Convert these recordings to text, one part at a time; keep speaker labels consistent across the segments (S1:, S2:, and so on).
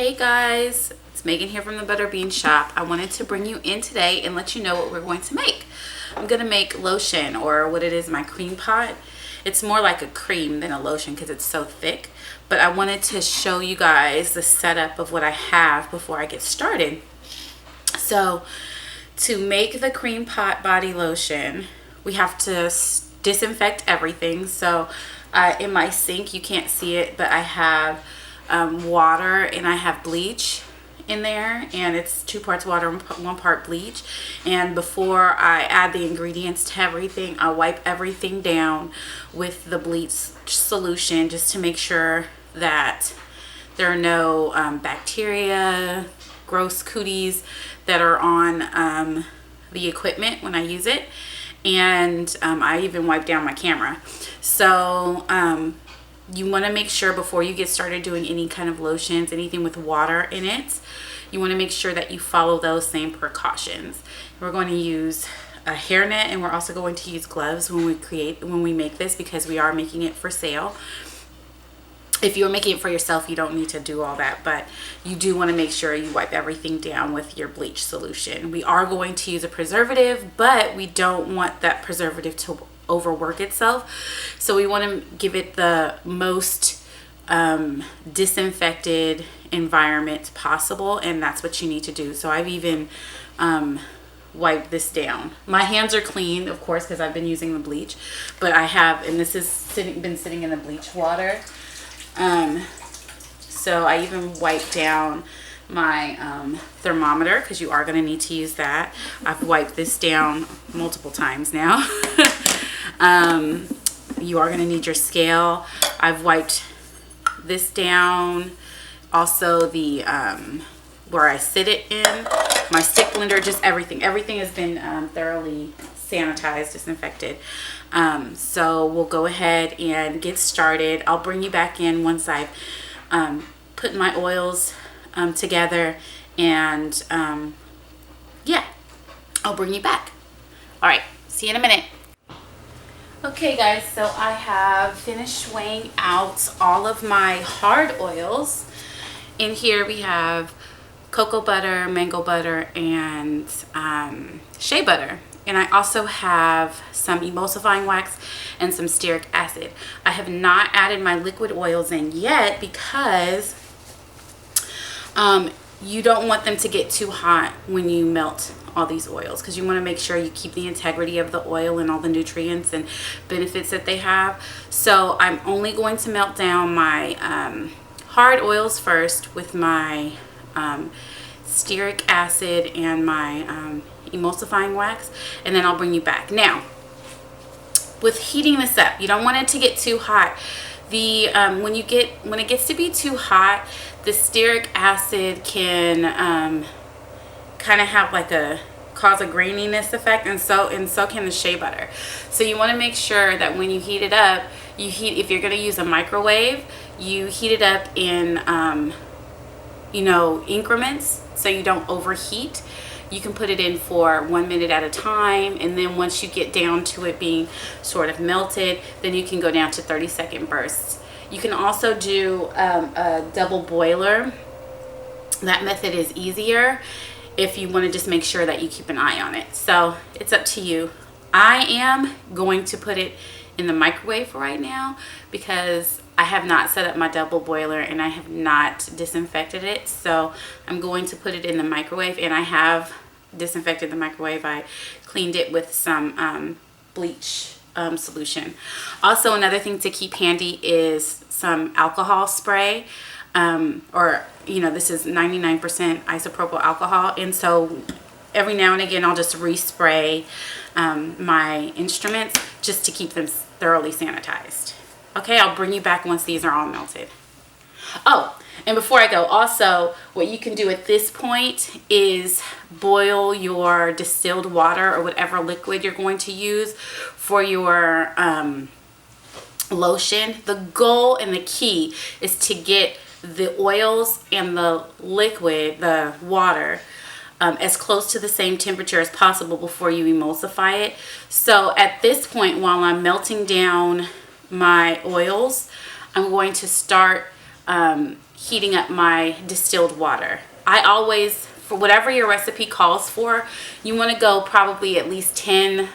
S1: Hey guys, it's Megan here from the Butter Bean Shop. I wanted to bring you in today and let you know what we're going to make. I'm going to make lotion, or what it is, my cream pot. It's more like a cream than a lotion because it's so thick. But I wanted to show you guys the setup of what I have before I get started. So to make the Cream Pot Body Lotion, we have to disinfect everything. So in my sink, you can't see it, but I have water and I have bleach in there, and it's 2 parts water, 1 part bleach. And before I add the ingredients to everything, I wipe everything down with the bleach solution just to make sure that there are no bacteria, gross cooties that are on the equipment when I use it. And I even wipe down my camera. So you want to make sure before you get started doing any kind of lotions, anything with water in it, you want to make sure that you follow those same precautions. We're going to use a hairnet, and we're also going to use gloves when we make this, because we are making it for sale. If you're making it for yourself, you don't need to do all that, but you do want to make sure you wipe everything down with your bleach solution. We are going to use a preservative, but we don't want that preservative to overwork itself. So we want to give it the most disinfected environment possible, and that's what you need to do. So I've even wiped this down. My hands are clean, of course, because I've been using the bleach, but I have, and this has been sitting in the bleach water. So I even wiped down my thermometer, because you are going to need to use that. I've wiped this down multiple times now. You are going to need your scale. I've wiped this down. Also the where I sit it in, my stick blender, just everything has been thoroughly sanitized, disinfected. So we'll go ahead and get started. I'll bring you back in once I've put my oils together, and yeah, I'll bring you back. All right, see you in a minute. Okay guys, so I have finished weighing out all of my hard oils. In here we have cocoa butter, mango butter, and shea butter. And I also have some emulsifying wax and some Steric Acid. I have not added my liquid oils in yet because you don't want them to get too hot when you melt all these oils, because you want to make sure you keep the integrity of the oil and all the nutrients and benefits that they have. So I'm only going to melt down my hard oils first with my Steric Acid and my emulsifying wax, and then I'll bring you back. Now, with heating this up, you don't want it to get too hot. The when it gets to be too hot, the Steric Acid can kind of have like cause a graininess effect, and so can the shea butter. So you want to make sure that when you heat it up, if you're going to use a microwave, you heat it up in increments so you don't overheat. You can put it in for 1 minute at a time, and then once you get down to it being sort of melted, then you can go down to 30-second bursts. You can also do a double boiler. That method is easier if you want to just make sure that you keep an eye on it. So it's up to you. I am going to put it in the microwave for right now because I have not set up my double boiler and I have not disinfected it. So I'm going to put it in the microwave, and I have disinfected the microwave. I cleaned it with some bleach solution. Also, another thing to keep handy is some alcohol spray, this is 99% isopropyl alcohol, and so every now and again I'll just respray my instruments just to keep them thoroughly sanitized. Okay, I'll bring you back once these are all melted. Oh, and before I go, also what you can do at this point is boil your distilled water or whatever liquid you're going to use for your lotion. The goal and the key is to get the oils and the liquid, the water, as close to the same temperature as possible before you emulsify it. So at this point, while I'm melting down my oils, I'm going to start heating up my distilled water. I always, for whatever your recipe calls for, you want to go probably at least 10%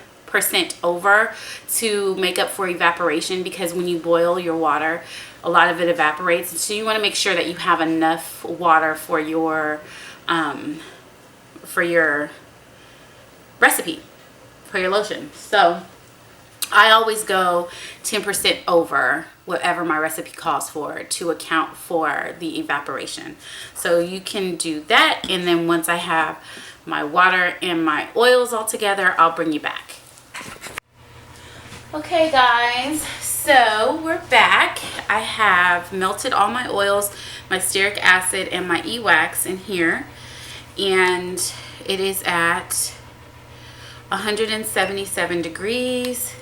S1: over to make up for evaporation, because when you boil your water, a lot of it evaporates. So you want to make sure that you have enough water for your recipe, for your lotion. So I always go 10% over whatever my recipe calls for to account for the evaporation. So you can do that, and then once I have my water and my oils all together, I'll bring you back. Okay guys, so we're back. I have melted all my oils, my Steric Acid and my wax in here, and it is at 177 degrees.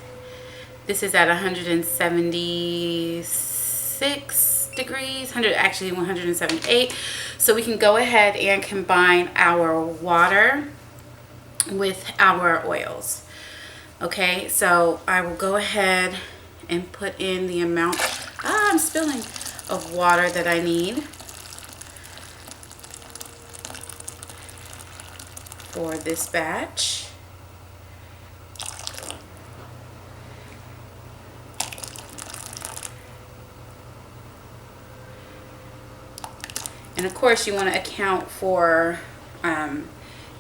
S1: This is at 176 degrees, 178. So we can go ahead and combine our water with our oils. Okay, so I will go ahead and put in the amount, I'm spilling, of water that I need for this batch. And of course you want to account for,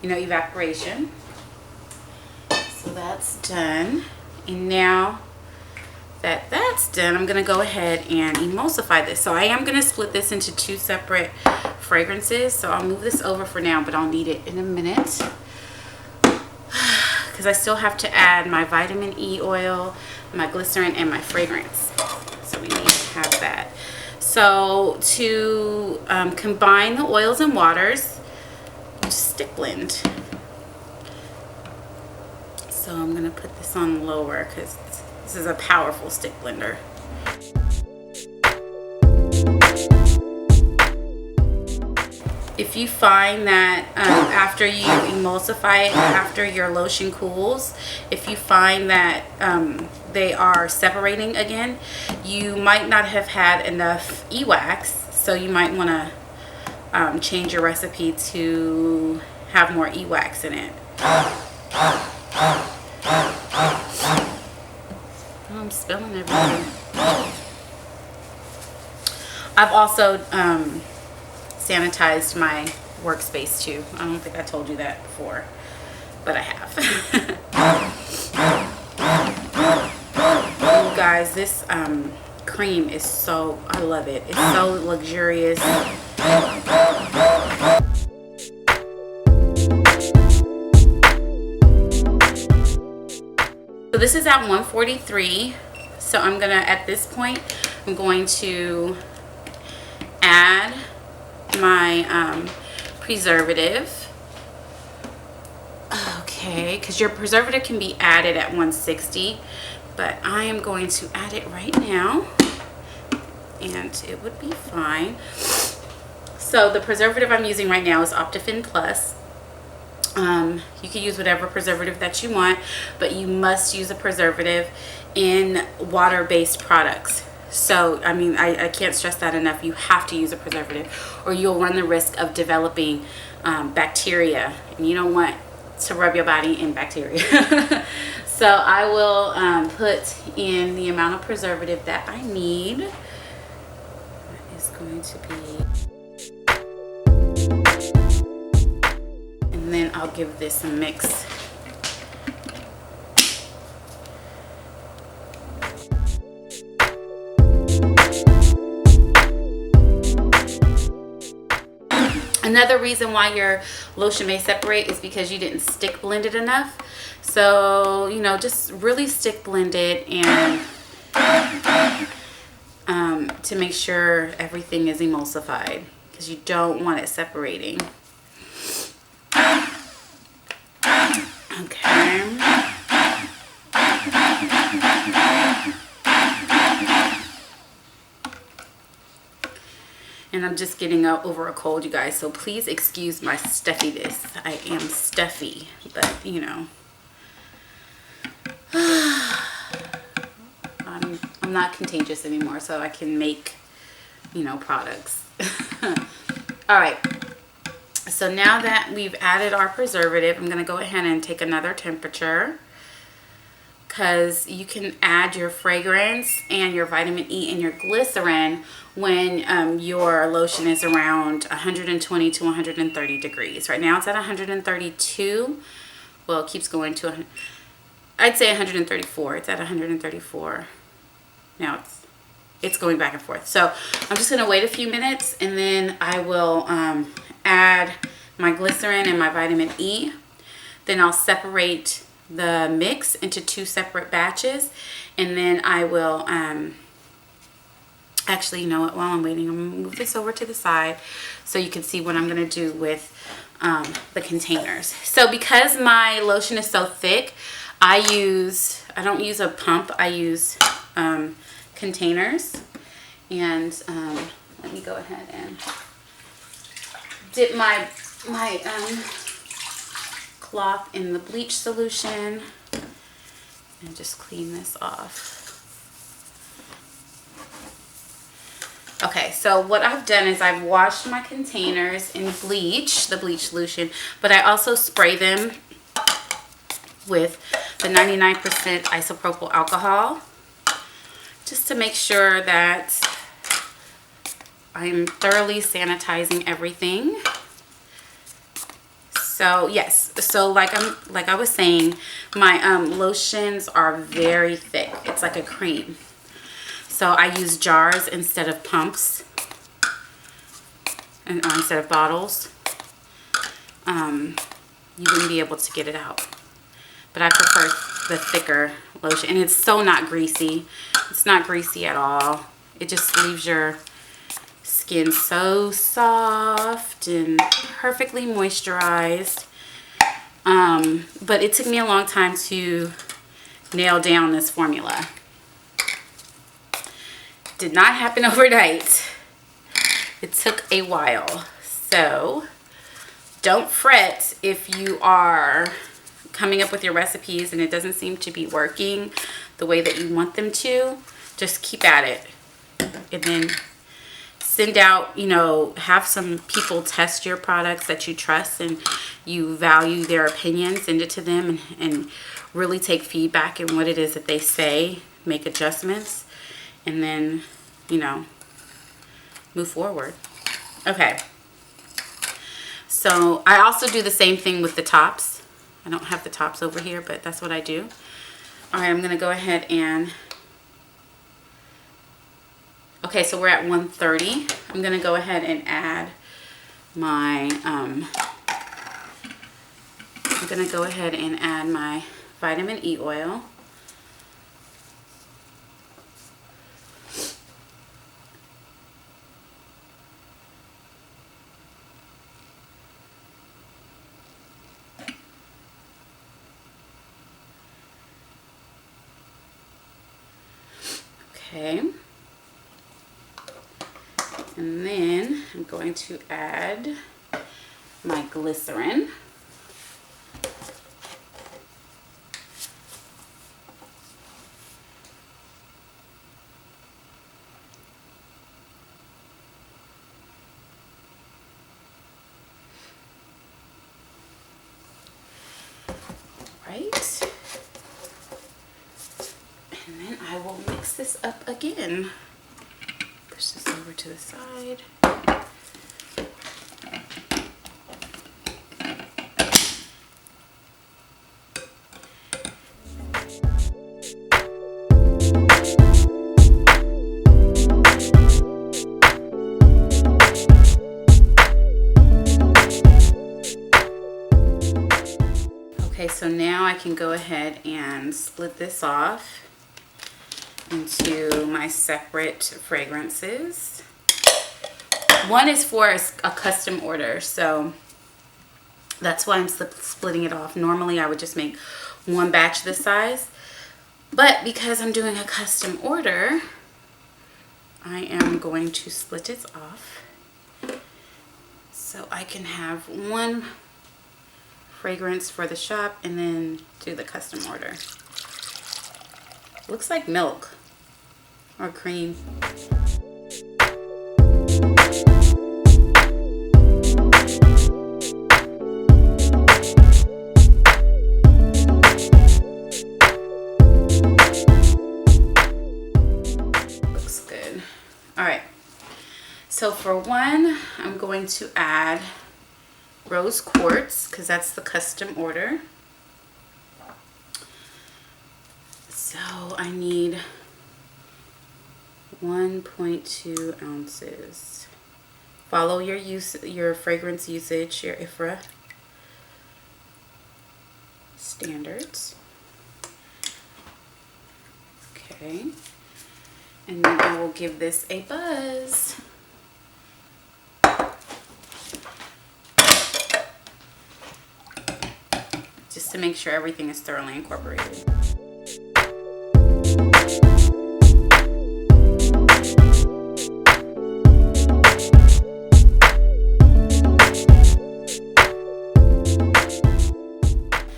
S1: evaporation. So that's done. And now that that's done, I'm going to go ahead and emulsify this. So I am going to split this into 2 separate fragrances. So I'll move this over for now, but I'll need it in a minute, because I still have to add my vitamin E oil, my glycerin, and my fragrance. So we need to have that. So to combine the oils and waters, just stick blend. So I'm going to put this on lower because this is a powerful stick blender. If you find that after you emulsify it, after your lotion cools, if you find that they are separating again, you might not have had enough wax, so you might want to change your recipe to have more wax in it. Oh, I'm spilling everything. I've also sanitized my workspace too. I don't think I told you that before, but I have. You guys, this cream is so, I love it. It's so luxurious. So this is at 143. So I'm gonna, at this point, I'm going to add my preservative. Okay, because your preservative can be added at 160, but I am going to add it right now, and it would be fine. So the preservative I'm using right now is Optiphen Plus. You can use whatever preservative that you want, but you must use a preservative in water-based products. So, I mean, I can't stress that enough. You have to use a preservative, or you'll run the risk of developing bacteria, and you don't want to rub your body in bacteria. So I will put in the amount of preservative that I need. That is going to be, and then I'll give this a mix. Another reason why your lotion may separate is because you didn't stick blend it enough. So, you know, just really stick blend it, and to make sure everything is emulsified, because you don't want it separating. Okay. And I'm just getting over a cold, you guys, so please excuse my stuffiness. I am stuffy, but you know, I'm not contagious anymore, so I can make you know, products. All right. So now that we've added our preservative, I'm going to go ahead and take another temperature, because you can add your fragrance and your vitamin E and your glycerin when your lotion is around 120 to 130 degrees. Right now it's at 132. Well, it keeps going to, I'd say 134. It's at 134. Now it's going back and forth. So I'm just going to wait a few minutes, and then I will add my glycerin and my vitamin E. Then I'll separate the mix into 2 separate batches, and then I will actually, you know what, while I'm waiting, I'm going to move this over to the side so you can see what I'm going to do with the containers. So because my lotion is so thick, I don't use a pump, I use containers. And let me go ahead and dip my cloth in the bleach solution and just clean this off. Okay, so what I've done is I've washed my containers in bleach, the bleach solution, but I also spray them with the 99% isopropyl alcohol, just to make sure that I'm thoroughly sanitizing everything. So yes, so like I was saying, my lotions are very thick. It's like a cream. So I use jars instead of pumps, and instead of bottles. You wouldn't be able to get it out, but I prefer the thicker lotion, and it's so not greasy. It's not greasy at all. It just leaves your skin so soft and perfectly moisturized. But it took me a long time to nail down this formula. Did not happen overnight. It took a while. So don't fret if you are coming up with your recipes and it doesn't seem to be working the way that you want them to. Just keep at it, and then send out, you know, have some people test your products that you trust and you value their opinion. Send it to them and really take feedback in what it is that they say, make adjustments, and then, you know, move forward. Okay, so I also do the same thing with the tops. I don't have the tops over here, but that's what I do. All right, I'm gonna go ahead and, okay, so we're at 130. I'm gonna go ahead and add my vitamin E oil. Okay. And then I'm going to add my glycerin. Right. And then I will mix this up again. Push this over to the side. Okay, so now I can go ahead and split this off into my separate fragrances. One is for a custom order, so that's why I'm splitting it off. Normally I would just make one batch this size, but because I'm doing a custom order, I am going to split it off so I can have one fragrance for the shop and then do the custom order. Looks like milk or cream. All right. So for one, I'm going to add rose quartz because that's the custom order. So I need 1.2 ounces. Follow your fragrance usage, your IFRA standards. Okay. And then I will give this a buzz. Just to make sure everything is thoroughly incorporated.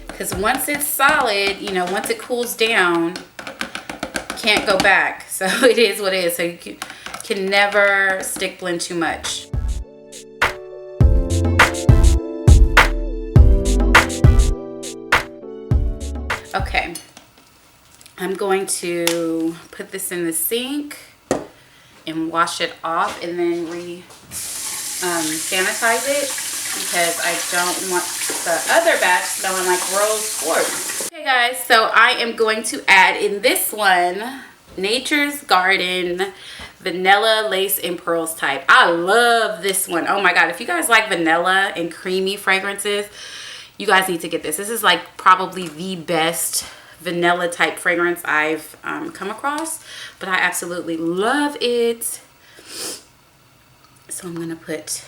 S1: Because once it's solid, you know, once it cools down, can't go back. So it is what it is. So you can never stick blend too much. Okay, I'm going to put this in the sink and wash it off and then sanitize it because I don't want the other batch smelling like rose quartz. Okay guys, so I am going to add in this one, Nature's Garden Vanilla Lace and Pearls type. I love this one. Oh my God, if you guys like vanilla and creamy fragrances, you guys need to get this. This is like probably the best vanilla type fragrance I've come across, but I absolutely love it. So I'm gonna put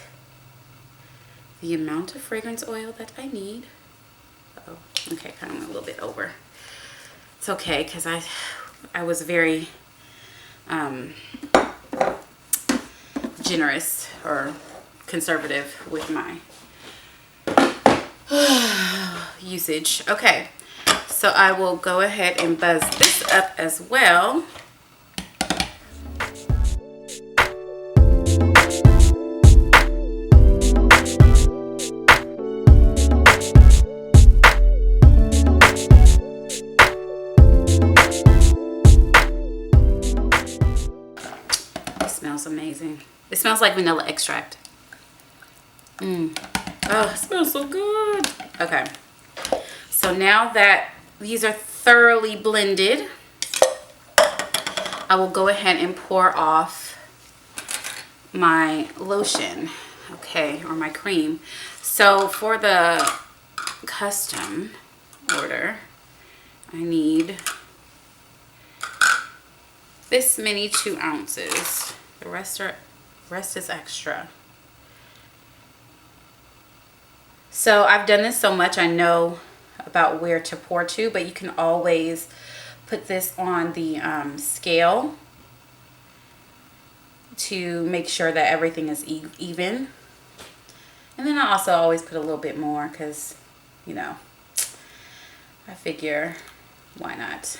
S1: the amount of fragrance oil that I need. Oh, okay, kind of went a little bit over. It's okay, because I was very generous or conservative with my usage. Okay, so I will go ahead and buzz this up as well. It smells amazing. It smells like vanilla extract. Oh, it smells so good. Okay, so now that these are thoroughly blended, I will go ahead and pour off my lotion, okay, or my cream. So for the custom order, I need this many 2 ounces. The rest is extra. So I've done this so much, I know about where to pour to, but you can always put this on the scale to make sure that everything is even. And then I also always put a little bit more because, you know, I figure why not.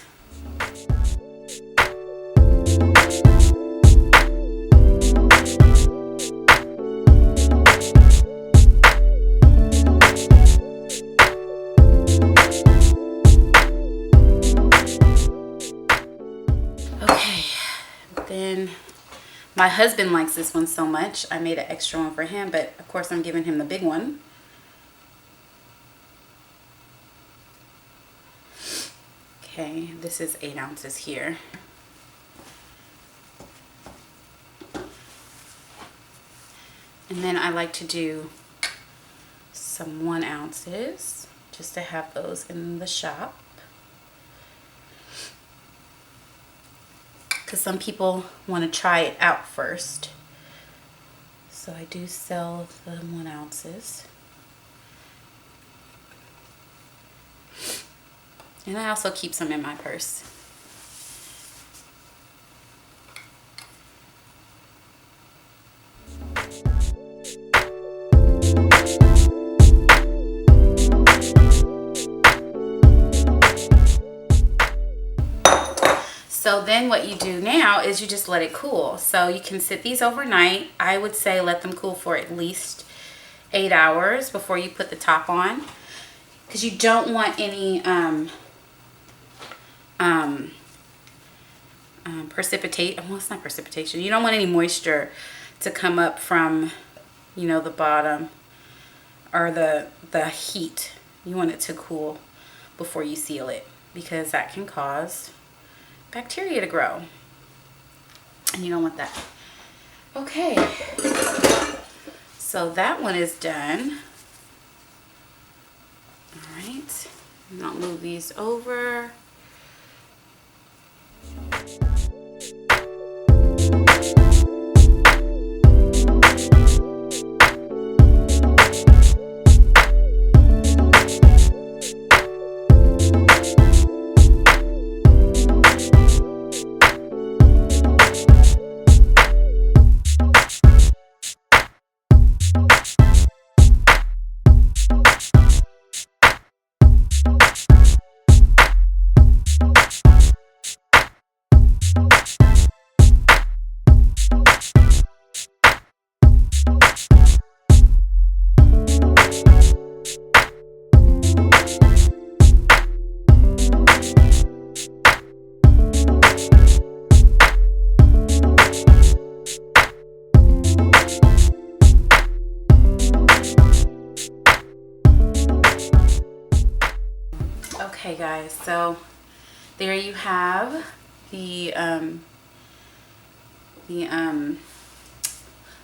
S1: Then my husband likes this one so much, I made an extra one for him, but of course I'm giving him the big one. Okay, this is 8 ounces here. And then I like to do some 1 ounces just to have those in the shop. Because some people want to try it out first. So I do sell the 1 ounces. And I also keep some in my purse. So then what you do now is you just let it cool. So you can sit these overnight. I would say let them cool for at least 8 hours before you put the top on, because you don't want any precipitate. Well, it's not precipitation. You don't want any moisture to come up from, you know, the bottom or the heat. You want it to cool before you seal it, because that can cause bacteria to grow, and you don't want that. Okay, so that one is done. All right, and I'll move these over. Okay guys, so there you have the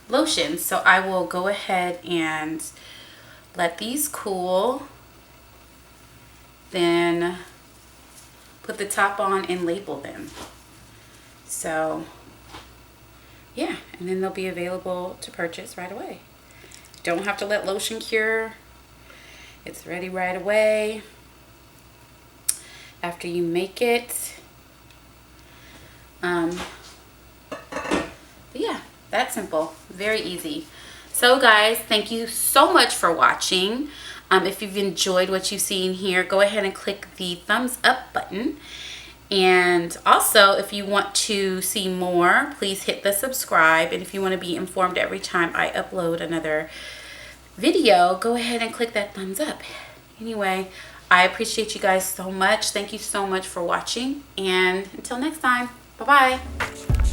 S1: lotion. So I will go ahead and let these cool, then put the top on and label them. So yeah, and then they'll be available to purchase right away. Don't have to let lotion cure. It's ready right away after you make it. But yeah, that's simple, very easy. So guys, thank you so much for watching. If you've enjoyed what you've seen here, go ahead and click the thumbs up button. And also, if you want to see more, please hit the subscribe. And if you want to be informed every time I upload another video, go ahead and click that thumbs up. Anyway, I appreciate you guys so much. Thank you so much for watching. And until next time, bye-bye.